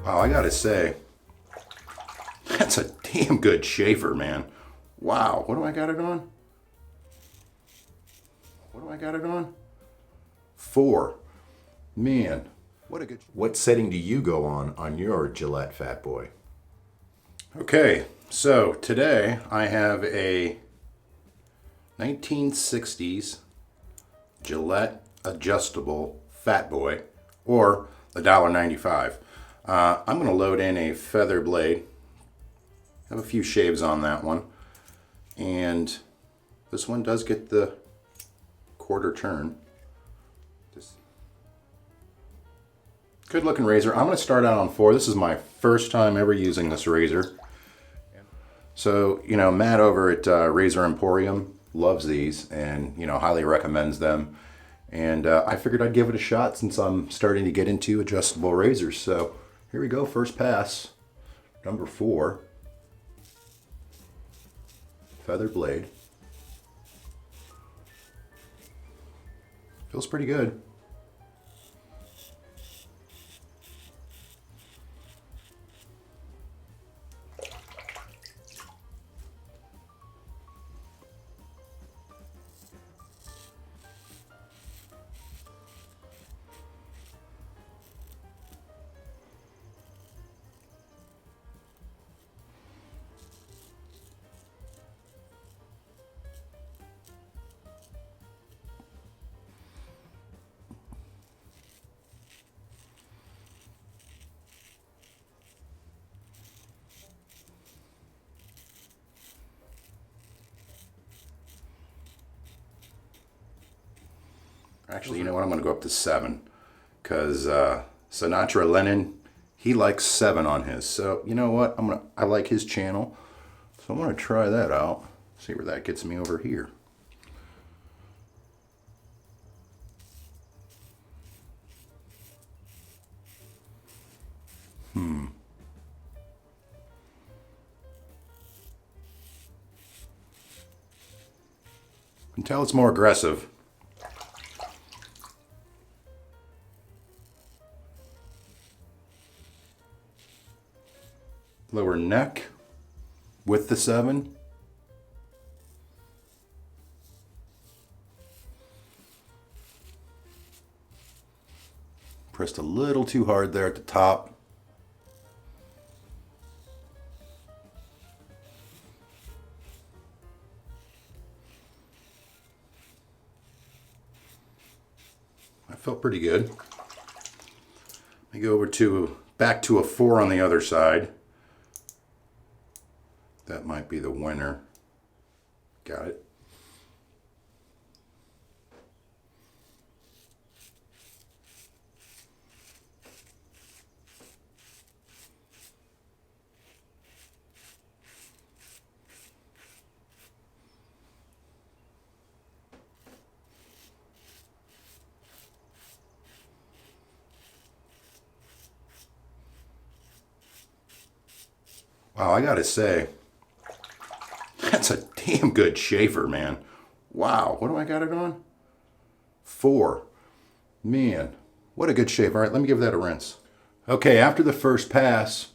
Wow, I gotta say, that's a damn good shaver, man. Wow, what do I got it on? What do I got it on? 4. Man, what a good... What setting do you go on your Gillette Fatboy? Okay, so today I have a 1960s Gillette adjustable Fatboy, or the $1.95. I'm going to load in a feather blade. Have a few shaves on that one, and this one does get the quarter turn. Just good looking razor. I'm going to start out on 4. This is my first time ever using this razor. So, you know, Matt over at Razor Emporium loves these and, you know, highly recommends them. And I figured I'd give it a shot since I'm starting to get into adjustable razors. So here we go, first pass, number 4, feather blade. Feels pretty good. Actually, you know what? I'm going to go up to 7 because Sinatra Lennon, he likes 7 on his. So you know what? I like his channel, so I'm going to try that out. See where that gets me over here. You can tell it's more aggressive. Lower neck with the 7. Pressed a little too hard there at the top. That felt pretty good. Let me go over to back to a 4 on the other side. That might be the winner. Got it. Wow, I gotta say, that's a damn good shaver, man. Wow, what do I got it on? 4. Man, what a good shave. All right, let me give that a rinse. Okay, after the first pass,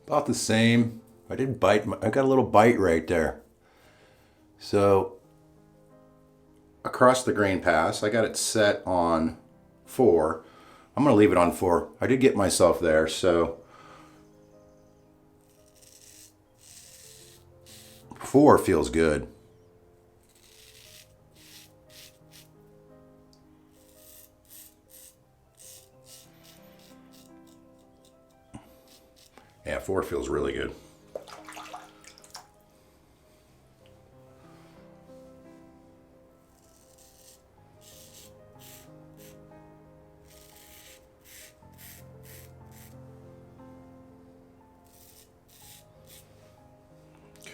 about the same. I didn't bite, I got a little bite right there. So, across the grain pass, I got it set on 4. I'm going to leave it on 4. I did get myself there, so 4 feels good. Yeah, 4 feels really good.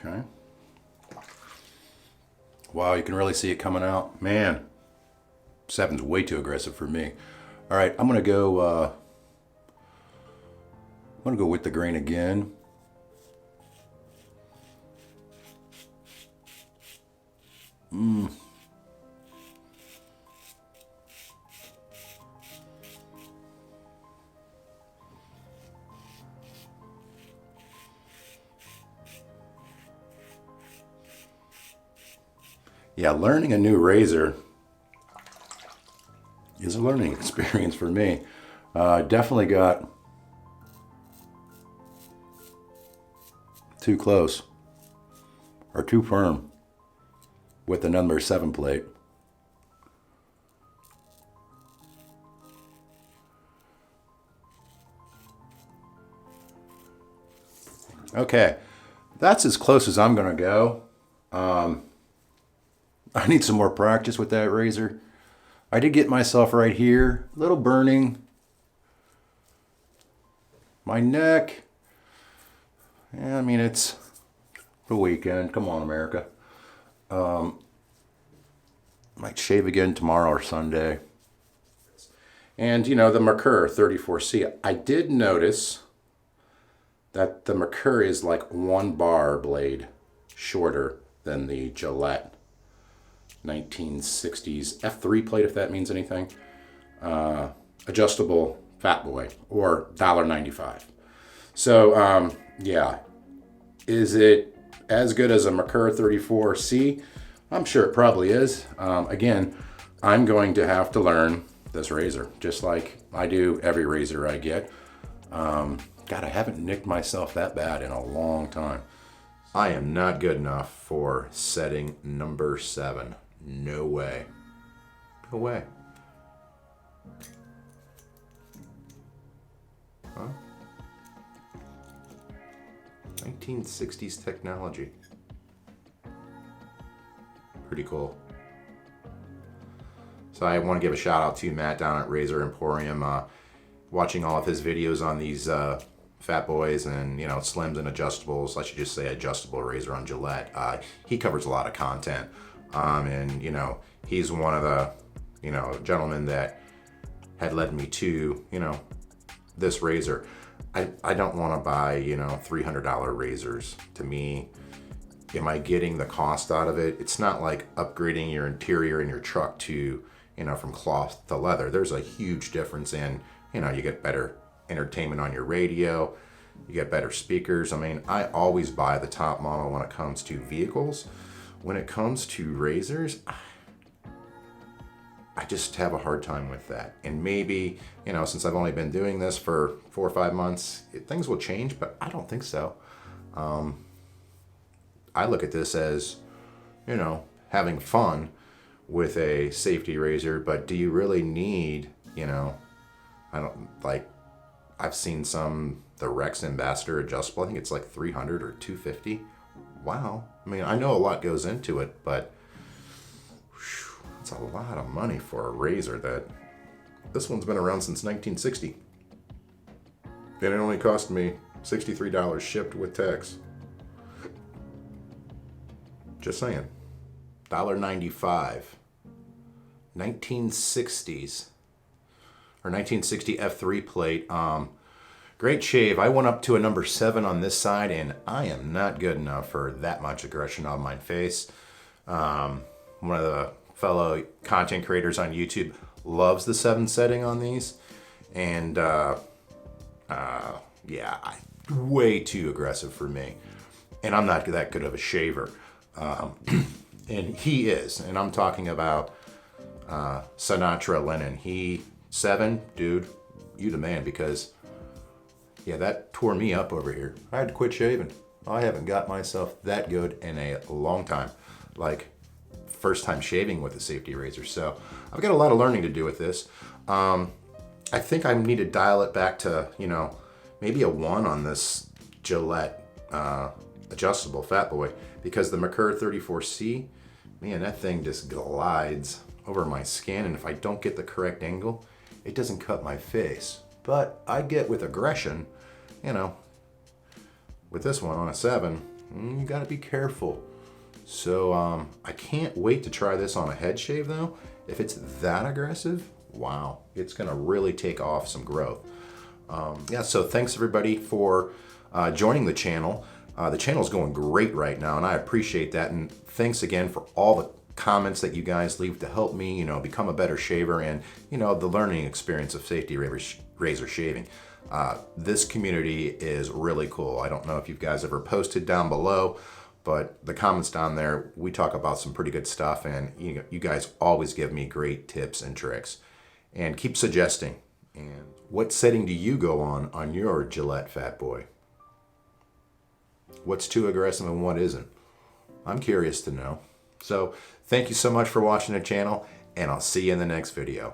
Okay. Wow, you can really see it coming out. Man, 7's way too aggressive for me. All right, I'm gonna go with the grain again. Yeah, learning a new razor is a learning experience for me. Definitely got too close or too firm with the number 7 plate. Okay, that's as close as I'm gonna go. I need some more practice with that razor. I did get myself right here, a little burning. My neck, yeah, I mean, it's the weekend. Come on, America. Might shave again tomorrow or Sunday. And, you know, the Merkur 34C, I did notice that the Merkur is like 1 bar blade shorter than the Gillette 1960s F3 plate, if that means anything. Adjustable Fatboy, or $1.95. So, yeah. Is it as good as a Merkur 34C? I'm sure it probably is. Again, I'm going to have to learn this razor, just like I do every razor I get. God, I haven't nicked myself that bad in a long time. I am not good enough for setting number 7. No way. No way. Huh? 1960s technology. Pretty cool. So I want to give a shout out to Matt down at Razor Emporium. Watching all of his videos on these Fatboys and, you know, slims and adjustables. I should just say adjustable razor on Gillette. He covers a lot of content. And, you know, he's one of the, you know, gentlemen that had led me to, you know, this razor. I don't want to buy, you know, $300 razors. To me, am I getting the cost out of it? It's not like upgrading your interior in your truck to, you know, from cloth to leather. There's a huge difference in, you know, you get better entertainment on your radio, you get better speakers. I mean, I always buy the top model when it comes to vehicles. When it comes to razors, I just have a hard time with that. And maybe, you know, since I've only been doing this for 4 or 5 months, things will change, but I don't think so. I look at this as, you know, having fun with a safety razor, but do you really need, you know, I've seen the Rex Ambassador adjustable. I think it's like 300 or 250. Wow. I mean, I know a lot goes into it, but it's a lot of money for a razor. This one's been around since 1960. And it only cost me $63 shipped with tax. Just saying. $1.95. 1960s. Or 1960 F3 plate. Great shave. I went up to a number 7 on this side, and I am not good enough for that much aggression on my face. One of the fellow content creators on YouTube loves the 7 setting on these, and yeah, way too aggressive for me. And I'm not that good of a shaver, and he is. And I'm talking about Sinatra Lennon. 7, dude, you the man, because yeah, that tore me up over here. I had to quit shaving. I haven't got myself that good in a long time. Like, first time shaving with a safety razor. So I've got a lot of learning to do with this. I think I need to dial it back to, you know, maybe a 1 on this Gillette adjustable Fatboy, because the Merkur 34C, man, that thing just glides over my skin, and if I don't get the correct angle, it doesn't cut my face. But I get with aggression, you know, with this one on a 7, you gotta be careful. So I can't wait to try this on a head shave though. If it's that aggressive, wow, it's gonna really take off some growth. Yeah, so thanks everybody for joining the channel. The channel's going great right now, and I appreciate that. And thanks again for all the comments that you guys leave to help me, you know, become a better shaver, and, you know, the learning experience of safety razor shaving. This community is really cool. I don't know if you guys ever posted down below, but the comments down there, we talk about some pretty good stuff, and you guys always give me great tips and tricks. And keep suggesting. And what setting do you go on your Gillette Fatboy? What's too aggressive and what isn't? I'm curious to know. So thank you so much for watching the channel, and I'll see you in the next video.